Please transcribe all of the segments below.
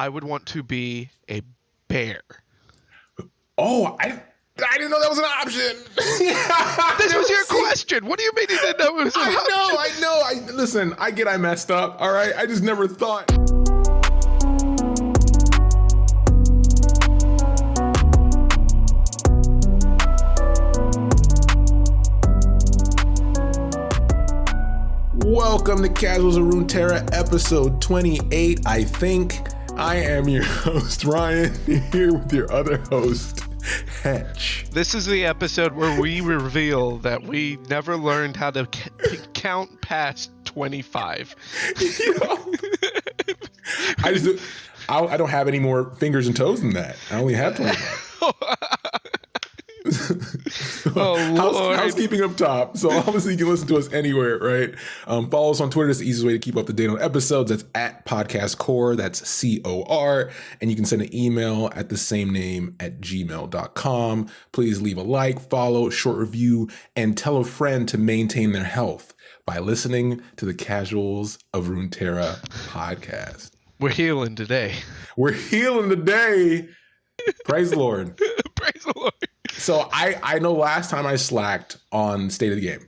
I would want to be a bear. Oh, I didn't know that was an option. This was your question. What do you mean you didn't know it was an option? I know. Listen, I messed up. All right. I just never thought. Welcome to Casuals of Runeterra, episode 28, I think. I am your host, Ryan, here with your other host, Hetch. This is the episode where we reveal that we never learned how to count past 25. I don't have any more fingers and toes than that. I only have 25. Housekeeping up top. So obviously you can listen to us anywhere, right? Follow us on Twitter. It's the easiest way to keep up to date on episodes. That's at Podcast Core. That's COR. And you can send an email at the same name at gmail.com. Please leave a like, follow, short review, and tell a friend to maintain their health by listening to the Casuals of Runeterra podcast. We're healing today. Praise the Lord. Praise the Lord. So I know last time I slacked on State of the Game.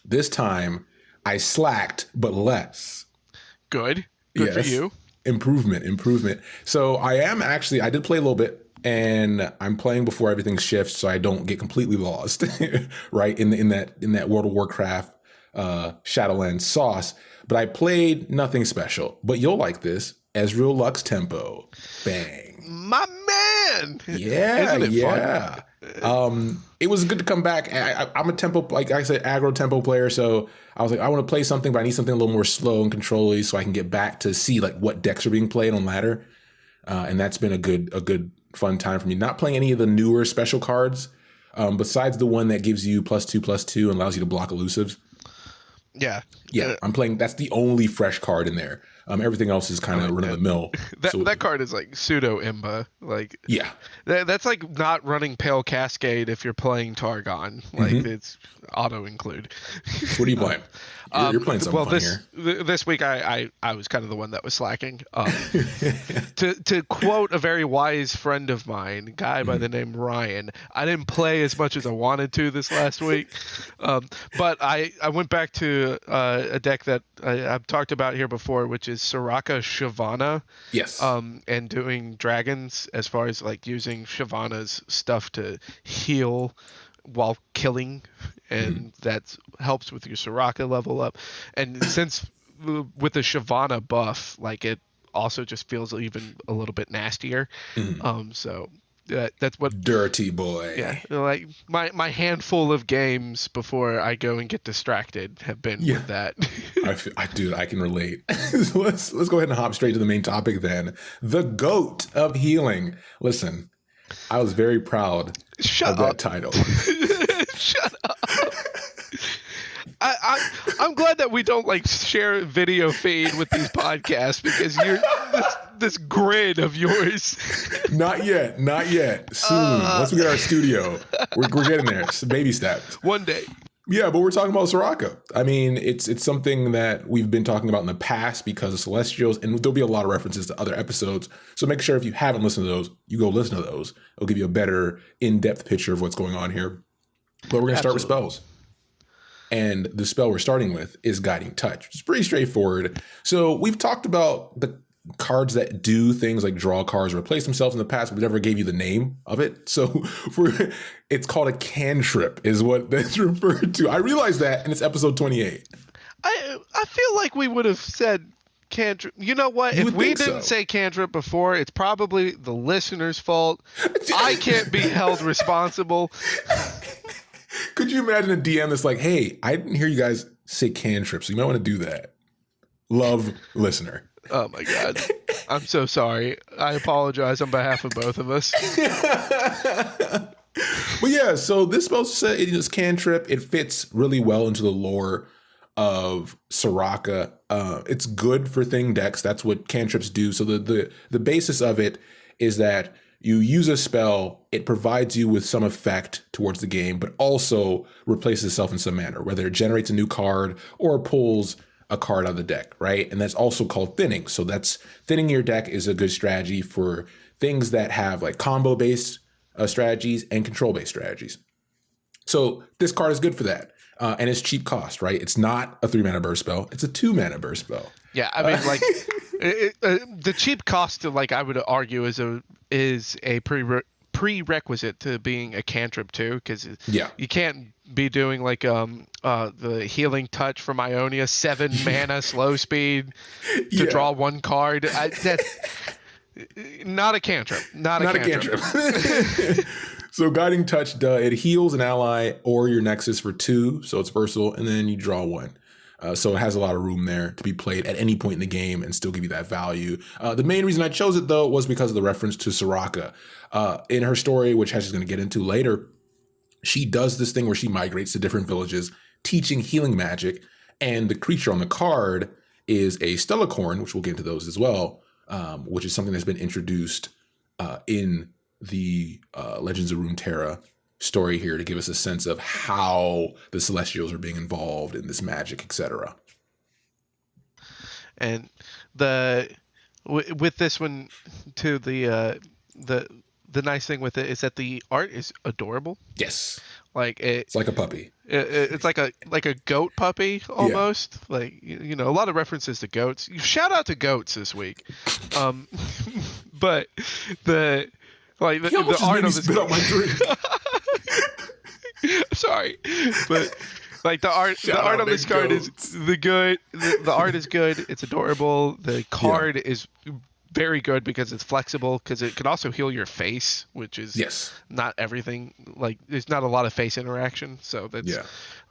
This time I slacked, but less. Good for you. Improvement. So I did play a little bit, and I'm playing before everything shifts so I don't get completely lost, right? In that World of Warcraft Shadowlands sauce. But I played nothing special. But you'll like this. Ezreal Lux Tempo. Bang. My man. Yeah. Fun? It was good to come back. I'm a tempo, like I said, aggro tempo player. So I was like, I want to play something, but I need something a little more slow and control-y so I can get back to see like what decks are being played on ladder. And that's been a good fun time for me. Not playing any of the newer special cards, besides the one that gives you +2/+2 and allows you to block elusives. Yeah. I'm playing. That's the only fresh card in there. Everything else is kind of run of the mill. That card is like pseudo Imba. Like, yeah, that's like not running Pale Cascade if you're playing Targon. Like it's auto include. What are you playing? You're playing something fun here. This week I was kind of the one that was slacking. To quote a very wise friend of mine, a guy by the name Ryan, I didn't play as much as I wanted to this last week, but I went back to a deck that I've talked about here before, which is Soraka Shyvana. Yes. And doing dragons as far as like using Shyvana's stuff to heal while killing, and that helps with your Soraka level up. And since with the Shyvana buff, like it also just feels even a little bit nastier. So that's what dirty boy. Yeah, like my handful of games before I go and get distracted have been with that. I can relate. So let's go ahead and hop straight to the main topic then. The GOAT of healing. Listen, I was very proud of that title. Shut up. I'm glad that we don't like share video feed with these podcasts because you're this grid of yours. Not yet. Soon, once we get our studio, we're getting there. It's baby steps. One day. Yeah, but we're talking about Soraka. I mean, it's something that we've been talking about in the past because of Celestials, and there'll be a lot of references to other episodes. So make sure if you haven't listened to those, you go listen to those. It'll give you a better in-depth picture of what's going on here. But we're going to start with spells. And the spell we're starting with is Guiding Touch, which is pretty straightforward. So we've talked about the cards that do things like draw cards or replace themselves in the past, but we never gave you the name of it. So it's called a cantrip is what that's referred to. I realized that, and it's episode 28. I feel like we would have said cantrip. You know what? If we didn't say cantrip before, it's probably the listener's fault. I can't be held responsible. Could you imagine a DM that's like, hey, I didn't hear you guys say cantrip, so you might want to do that. Love, listener. Oh, my God. I'm so sorry. I apologize on behalf of both of us. But yeah, so this spell it is cantrip. It fits really well into the lore of Soraka. It's good for thing decks. That's what cantrips do. So the basis of it is that you use a spell, it provides you with some effect towards the game, but also replaces itself in some manner, whether it generates a new card or pulls a card out of the deck, right? And that's also called thinning. So that's thinning your deck is a good strategy for things that have like combo-based strategies and control-based strategies. So this card is good for that. And it's cheap cost, right? It's not a 3-mana burst spell. It's a 2-mana burst spell. Yeah, I mean, like the cheap cost, like I would argue, is a prerequisite to being a cantrip too, because you can't be doing like the healing touch from Ionia, 7 mana slow speed to draw 1 card. That's not a cantrip. Not a cantrip. So Guiding Touch, it heals an ally or your Nexus for 2, so it's versatile, and then you draw 1. So it has a lot of room there to be played at any point in the game and still give you that value. The main reason I chose it, though, was because of the reference to Soraka. In her story, which Hesh is going to get into later, she does this thing where she migrates to different villages, teaching healing magic, and the creature on the card is a Stellacorn, which we'll get into those as well, which is something that's been introduced in the Legends of Runeterra story here to give us a sense of how the Celestials are being involved in this magic, etc. And with this one too, the nice thing with it is that the art is adorable. Yes, like it's like a puppy. It's like a goat puppy almost. Yeah. Like you know, a lot of references to goats. Shout out to goats this week. But the art of this. Out my drink. Sorry, but like the art on this card is the art is good. It's adorable. The card is very good because it's flexible, because it can also heal your face, which is not everything. Like there's not a lot of face interaction, so that's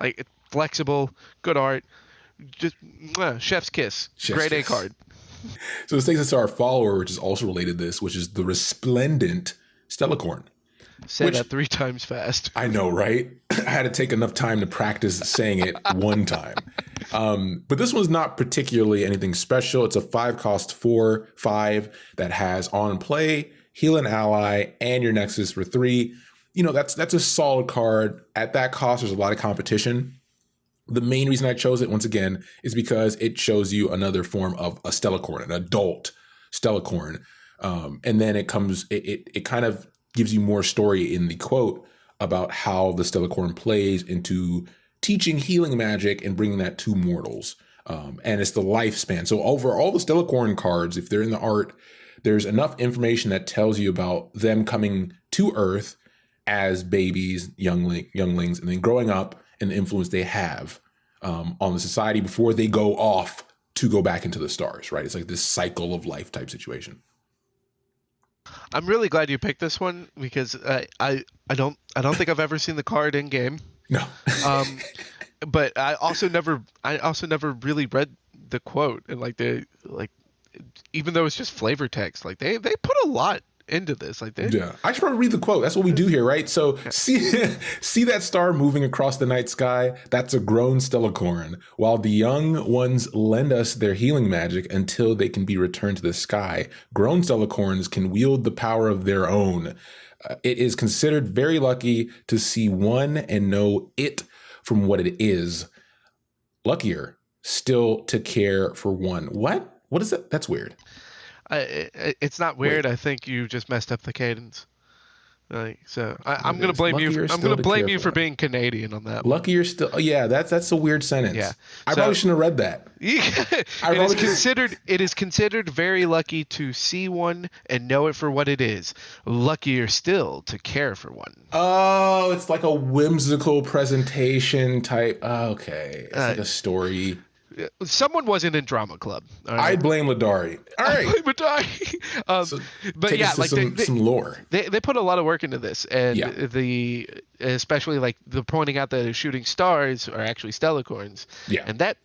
like it's flexible, good art. Just chef's kiss. Grade A card. So this takes us to our follower, which is also related to this, which is the Resplendent Stellacorn. Say that 3 times fast. I know, right? I had to take enough time to practice saying it one time. But this one's not particularly anything special. It's a 5-cost 4/5 that has on play, heal an ally, and your Nexus for 3. You know, that's a solid card. At that cost, there's a lot of competition. The main reason I chose it, once again, is because it shows you another form of a Stellacorn, an adult Stellacorn. And then it kind of gives you more story in the quote about how the Stellacorn plays into teaching healing magic and bringing that to mortals. And it's the lifespan. So over all the Stellacorn cards, if they're in the art, there's enough information that tells you about them coming to Earth as babies, younglings, and then growing up and the influence they have on the society before they go off to go back into the stars, right? It's like this cycle of life type situation. I'm really glad you picked this one because I don't think I've ever seen the card in game. No. But I also never really read the quote, and even though it's just flavor text, like they put a lot into this. I should probably read the quote. That's what we do here, right? So see that star moving across the night sky? That's a grown Stellacorn. While the young ones lend us their healing magic until they can be returned to the sky, grown Stellacorns can wield the power of their own. It is considered very lucky to see one and know it from what it is. Luckier still to care for one. What is that? That's weird. It's not weird. Wait. I think you just messed up the cadence. I'm gonna blame you. I'm gonna blame you for being Canadian on that. Luckier still. Oh, yeah, that's a weird sentence. Yeah, I probably shouldn't have read that. It is considered very lucky to see one and know it for what it is. Luckier still to care for one. Oh, it's like a whimsical presentation type. Okay, it's like a story. Someone wasn't in drama club. Right? I blame Ladari. All right. I blame Ladari. But yeah, like some lore. They put a lot of work into this, and especially like the pointing out that the shooting stars are actually Stellacorns. Yeah. And that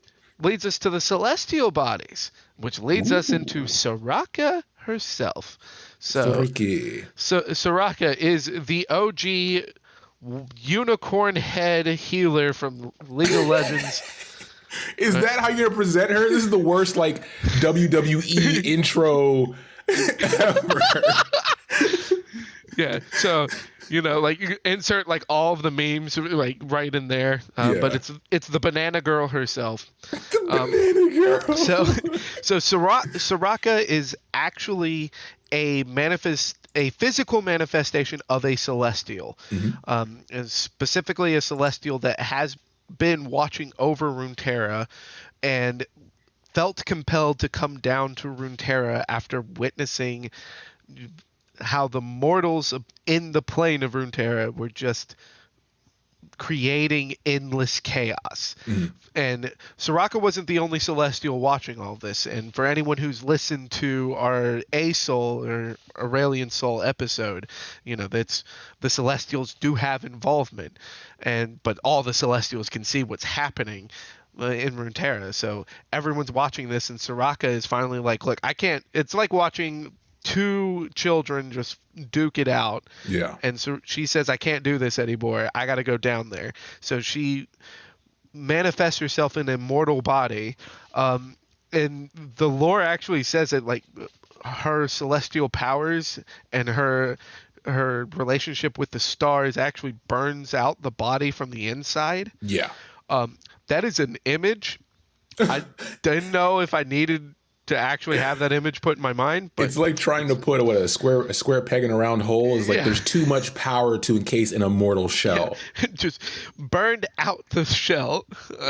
leads us to the celestial bodies, which leads us into Soraka herself. Soraka is the OG unicorn head healer from League of Legends. Is that how you're gonna present her? This is the worst like WWE intro ever. Yeah. So like you insert like all of the memes like right in there. But Yeah. it's the banana girl herself. The Um, banana so girl. so Soraka is actually a physical manifestation of a celestial, Mhm. and specifically a celestial that has been watching over Runeterra and felt compelled to come down to Runeterra after witnessing how the mortals in the plane of Runeterra were just creating endless chaos. Mhm. And Soraka wasn't the only Celestial watching all this. And for anyone who's listened to our A Soul or Aurelian Soul episode, that's the Celestials do have involvement, but all the Celestials can see what's happening in Runeterra. So everyone's watching this, and Soraka is finally like, "Look, I can't." It's like watching two children just duke it out, Yeah. and so she says, "I can't do this anymore. I got to go down there." So she manifests herself in a mortal body, and the lore actually says that like her celestial powers and her relationship with the stars actually burns out the body from the inside. Yeah. Um, that is an image. I didn't know if I needed to actually have that image put in my mind, but It's like trying to put a square peg in a round hole. Is like yeah. there's too much power to encase an immortal shell. Just burned out the shell.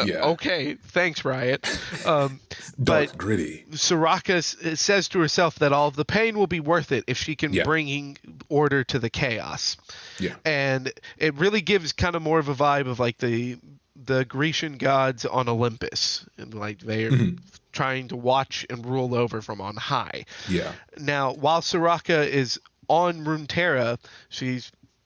Yeah. Okay, thanks, Riot. Dark, But gritty. Soraka says to herself that all of the pain will be worth it if she can Yeah. bring order to the chaos. Yeah. And it really gives kind of more of a vibe of like the Grecian gods on Olympus, and like they're trying to watch and rule over from on high. Yeah. Now, while Soraka is on Runeterra, she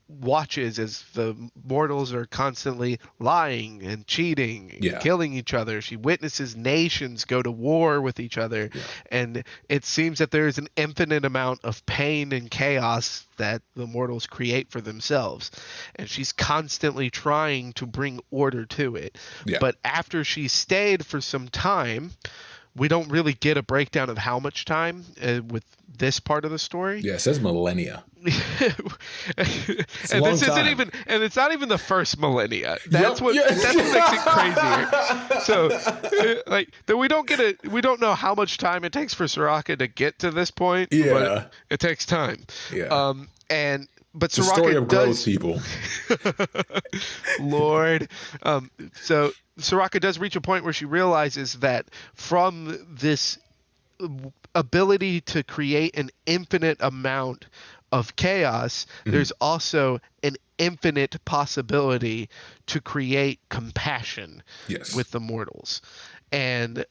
watches as the mortals are constantly lying and cheating and Yeah. killing each other. She witnesses nations go to war with each other, Yeah. and it seems that there is an infinite amount of pain and chaos that the mortals create for themselves, and she's constantly trying to bring order to it. Yeah. But after she stayed for some time, we don't really get a breakdown of how much time with this part of the story. Yeah. It says millennia. And a long this isn't time. even, and it's not even the first millennia. That's Yup, what yeah. that's what makes it crazier. So, like, that we don't know how much time it takes for Soraka to get to this point. Yeah. But it takes time. Yeah. But It's a Soraka story of growth, does, people. Lord. So Soraka does reach a point where she realizes that from this ability to create an infinite amount of chaos, there's also an infinite possibility to create compassion Yes. with the mortals. And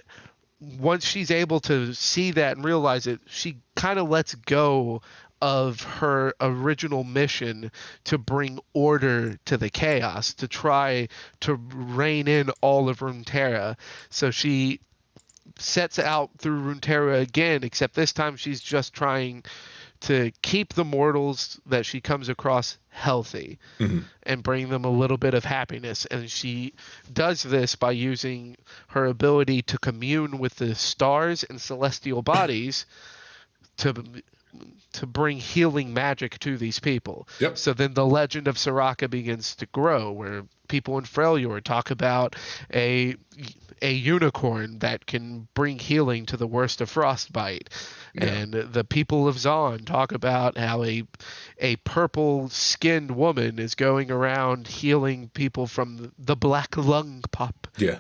once she's able to see that and realize it, she kind of lets go of her original mission to bring order to the chaos, to try to rein in all of Runeterra. So she sets out through Runeterra again, except this time she's just trying to keep the mortals that she comes across healthy and bring them a little bit of happiness. And she does this by using her ability to commune with the stars and celestial bodies to bring healing magic to these people. Yep. So then the legend of Soraka begins to grow, where people in Freljord talk about a unicorn that can bring healing to the worst of frostbite. Yeah. And the people of Zon talk about how a purple-skinned woman is going around healing people from the black lung pop. Yeah.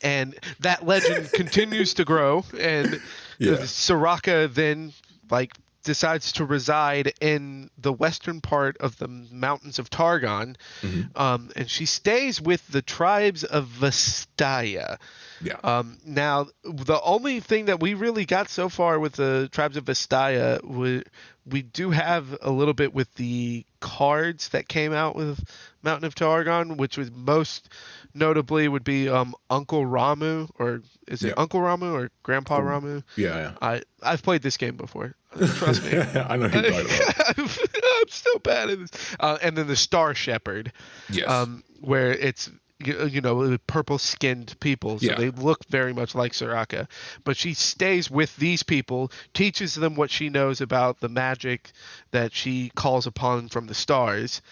And that legend continues to grow, and Yeah. Soraka then decides to reside in the western part of the mountains of Targon, and she stays with the tribes of Vestaya. Yeah. Now, the only thing that we really got so far with the tribes of Vestaya, we do have a little bit with the cards that came out with Mountain of Targon, which was most notably would be Uncle Ramu, or is it Yeah. Uncle Ramu or Grandpa Ramu? Yeah. I've played this game before. Trust me. I know who you're talking about. I'm so bad at this. And then the Star Shepherd, Yes. where it's purple skinned people, so Yeah. they look very much like Soraka. But she stays with these people, teaches them what she knows about the magic that she calls upon from the stars,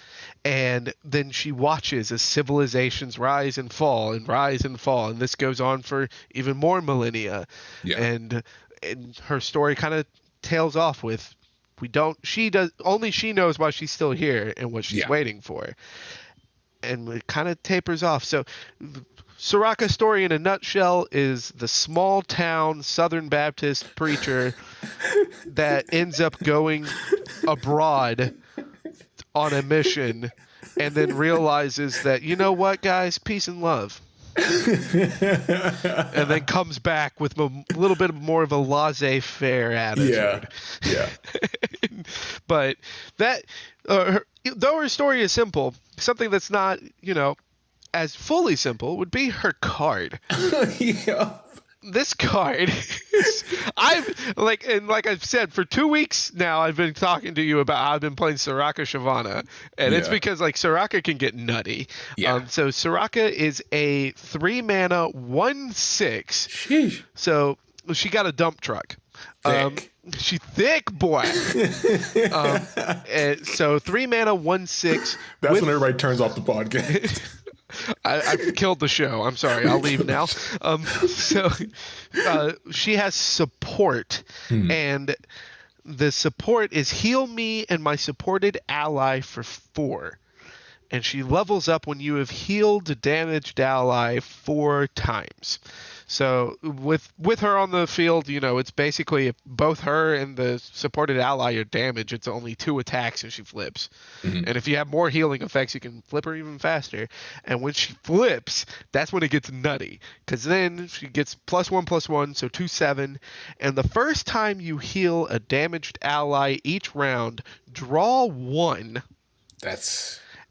and then she watches as civilizations rise and fall and rise and fall, and this goes on for even more millennia. Yeah. And her story kind of tails off with, only she knows why she's still here and what she's Yeah. waiting for, and it kind of tapers off. So Soraka's story in a nutshell is the small town Southern Baptist preacher that ends up going abroad on a mission and then realizes that, you know what, guys, peace and love. And then comes back with a little bit more of a laissez-faire attitude. Yeah. But that, though her story is simple, something that's not, as fully simple would be her card. Yeah. This card, like I've said, for 2 weeks now, I've been talking to you about how I've been playing Soraka Shyvana, and it's because Soraka can get nutty. Yeah. So Soraka is a 3-mana 1/6. Sheesh. So she got a dump truck. Thick. She's thick, boy. And so 3-mana 1/6. That's when everybody turns off the podcast. I've killed the show. I'm sorry. I'll leave now. So she has support, and the support is heal me and my supported ally for 4. And she levels up when you have healed a damaged ally 4 times. So with her on the field, it's basically if both her and the supported ally are damaged, it's only 2 attacks and she flips. Mm-hmm. And if you have more healing effects, you can flip her even faster. And when she flips, that's when it gets nutty. Because then she gets +1/+1, so 2/7. And the first time you heal a damaged ally each round, draw 1.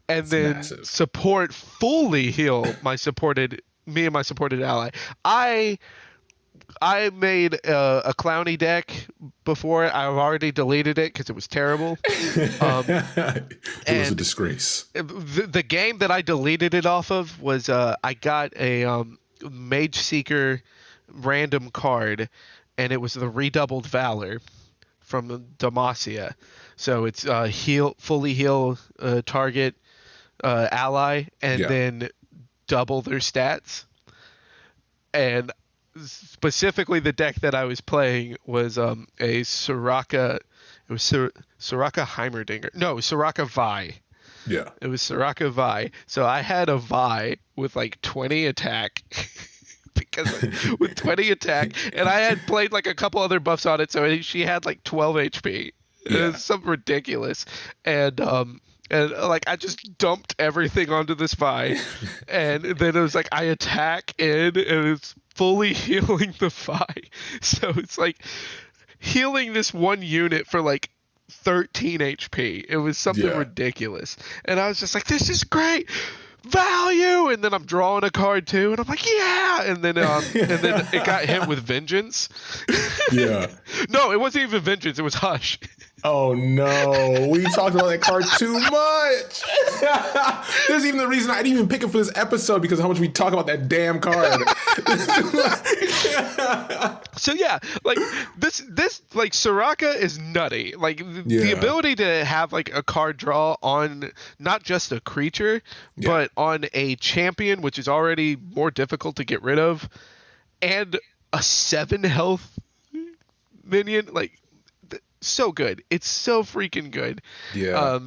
And then massive. Support fully heal me and my supported ally. I made a clowny deck before. I've already deleted it because it was terrible. It was a disgrace. The game that I deleted it off of was I got a Mage Seeker random card, and it was the Redoubled Valor from Demacia. So it's fully heal target ally, and then double their stats. And specifically the deck that I was playing was a Soraka. It was Soraka Heimerdinger. No, Soraka Vi. Yeah. It was Soraka Vi. So I had a Vi with like 20 attack. With 20 attack, and I had played like a couple other buffs on it, so she had like 12 HP. It was something ridiculous. And like I just dumped everything onto this Vi, and then it was like I attack in, and it's fully healing the Vi. So it's like healing this one unit for like 13 HP. It was something ridiculous, and I was just like, "This is great." Value, and then I'm drawing a card too, and I'm like, yeah, and then it got hit with Vengeance. Yeah. No, it wasn't even Vengeance, it was Hush. Oh no, we talked about that card too much. There's even the reason I didn't even pick it for this episode, because of how much we talk about that damn card. So yeah, like this like Soraka is nutty. Like the ability to have like a card draw on not just a creature, but on a champion, which is already more difficult to get rid of, and a 7 health minion, like so good. It's so freaking good. Yeah.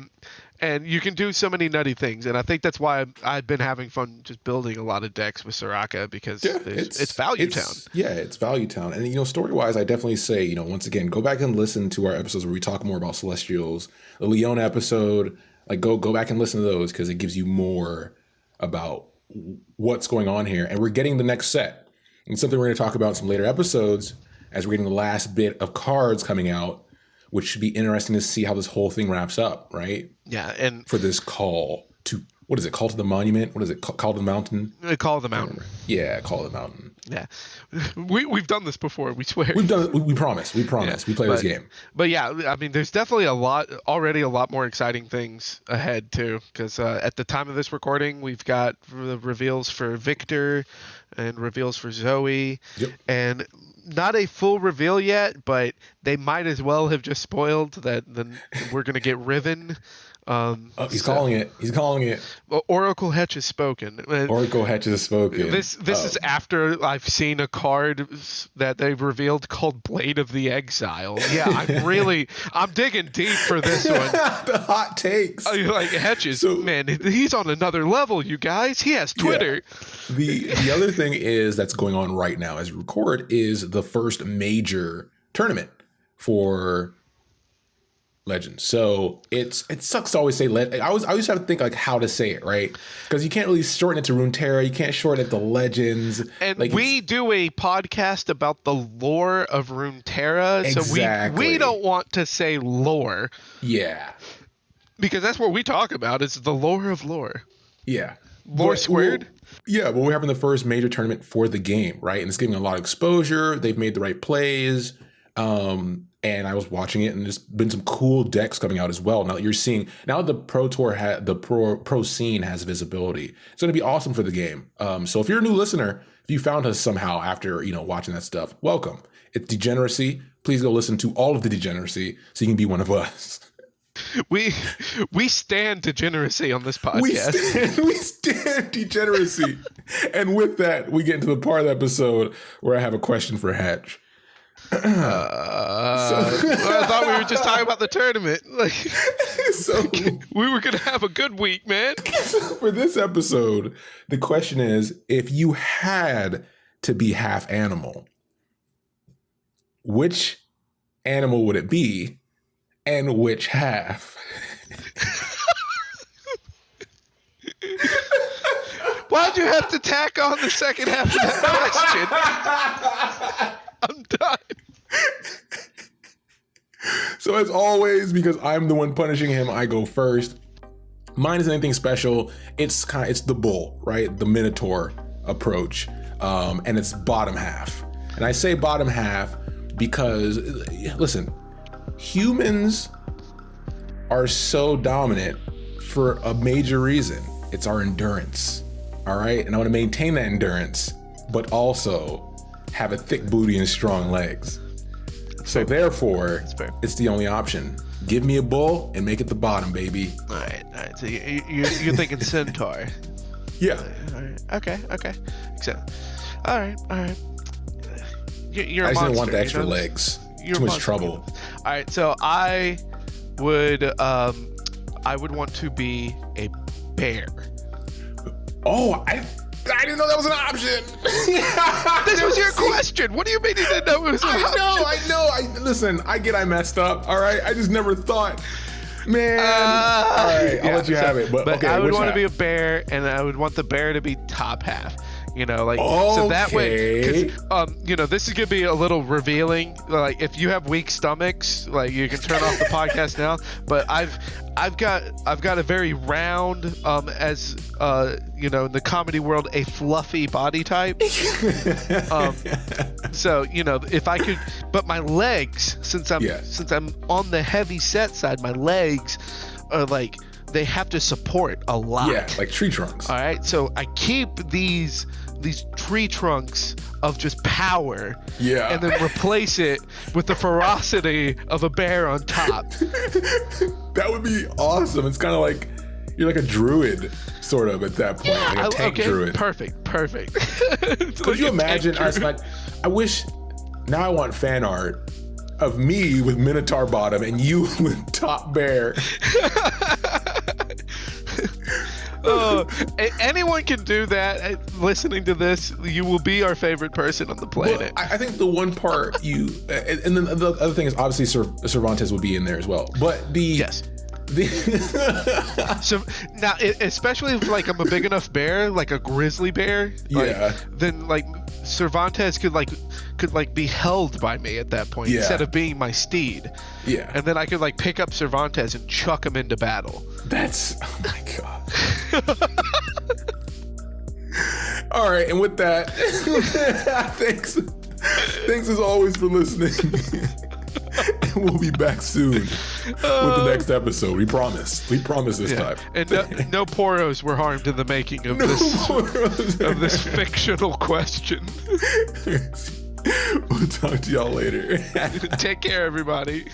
And you can do so many nutty things, and I think that's why I've been having fun just building a lot of decks with Soraka, because it's Value Town. Yeah, it's Value Town. And, story-wise, I definitely say, once again, go back and listen to our episodes where we talk more about Celestials. The Leona episode, like go back and listen to those, because it gives you more about what's going on here. And we're getting the next set. And something we're going to talk about in some later episodes, as we're getting the last bit of cards coming out, which should be interesting to see how this whole thing wraps up, right? Yeah, and for this call to what is it? Call to the Monument? What is it? Call to the Mountain? Call of the Mountain. Yeah, Call to the Mountain. Yeah, we've done this before. We swear. We've done it. We promise. We promise. We play this game. But yeah, I mean, there's definitely a lot more exciting things ahead too. Because at the time of this recording, we've got the reveals for Victor and reveals for Zoe, and not a full reveal yet, but they might as well have just spoiled that. Then we're gonna get Riven. He's calling it. He's calling it. Well, Oracle Hetch has spoken. Oracle Hetch has spoken. This is after I've seen a card that they've revealed called Blade of the Exile. Yeah, I'm digging deep for this one. The hot takes. Like Hetch is, man, he's on another level, you guys. He has Twitter. Yeah. The other thing is that's going on right now as we record is the first major tournament for Legends. So it sucks to always say I always have to think like how to say it, right? Because you can't really shorten it to Runeterra. You can't shorten it to Legends. And we do a podcast about the lore of Runeterra. Exactly. So we don't want to say lore. Yeah. Because that's what we talk about is the lore of lore. Yeah. Lore squared? But we're having the first major tournament for the game, right? And it's getting a lot of exposure. They've made the right plays. And I was watching it, and there's been some cool decks coming out as well. Now the Pro Tour pro scene has visibility. It's going to be awesome for the game. So if you're a new listener, if you found us somehow after watching that stuff, welcome. It's Degeneracy. Please go listen to all of the Degeneracy so you can be one of us. We stand Degeneracy on this podcast. We stand Degeneracy. And with that, we get into the part of the episode where I have a question for Hatch. I thought we were just talking about the tournament. So we were gonna have a good week, man. For this episode, the question is: if you had to be half animal, which animal would it be, and which half? Why'd you have to tack on the second half of that question? I'm done. So as always, because I'm the one punishing him, I go first. Mine isn't anything special. It's the bull, right? The Minotaur approach. And it's bottom half. And I say bottom half because, listen, humans are so dominant for a major reason. It's our endurance. All right. And I want to maintain that endurance, but also have a thick booty and strong legs. So therefore, it's the only option. Give me a bull and make it the bottom, baby. All right. So you're thinking centaur. Yeah. All right. Okay. All right. You're a monster. I just didn't want the extra legs. Too much trouble. All right. So I would want to be a bear. Oh, I didn't know that was an option. This was your question. What do you mean you didn't know it was an option? I know. Listen, I messed up. All right. I just never thought. Man. All right. I'll let you have it. But okay. I would want to be a bear, and I would want the bear to be top half. So that way, because this is gonna be a little revealing. Like, if you have weak stomachs, like, you can turn off the podcast now. But I've got a very round, as in the comedy world, a fluffy body type. So if I could, but my legs, since I'm on the heavy set side, my legs are like, they have to support a lot. Yeah, like tree trunks. All right, so I keep these tree trunks of just power, and then replace it with the ferocity of a bear on top. That would be awesome. It's kind of like you're like a druid, sort of, at that point, like a tank druid. Perfect. Could you imagine? I wish. Now I want fan art of me with Minotaur bottom and you with top bear. Anyone can do that. Listening to this, you will be our favorite person on the planet. Well, I think the one part and then the other thing is obviously Cervantes would be in there as well. But so now, especially if I'm a big enough bear, like a grizzly bear, then Cervantes could be held by me at that point instead of being my steed. Yeah. And then I could pick up Cervantes and chuck him into battle. Oh my god. All right, and with that, thanks as always for listening. And we'll be back soon with the next episode. We promise this time. And no poros were harmed in the making of this fictional question. We'll talk to y'all later. Take care, everybody.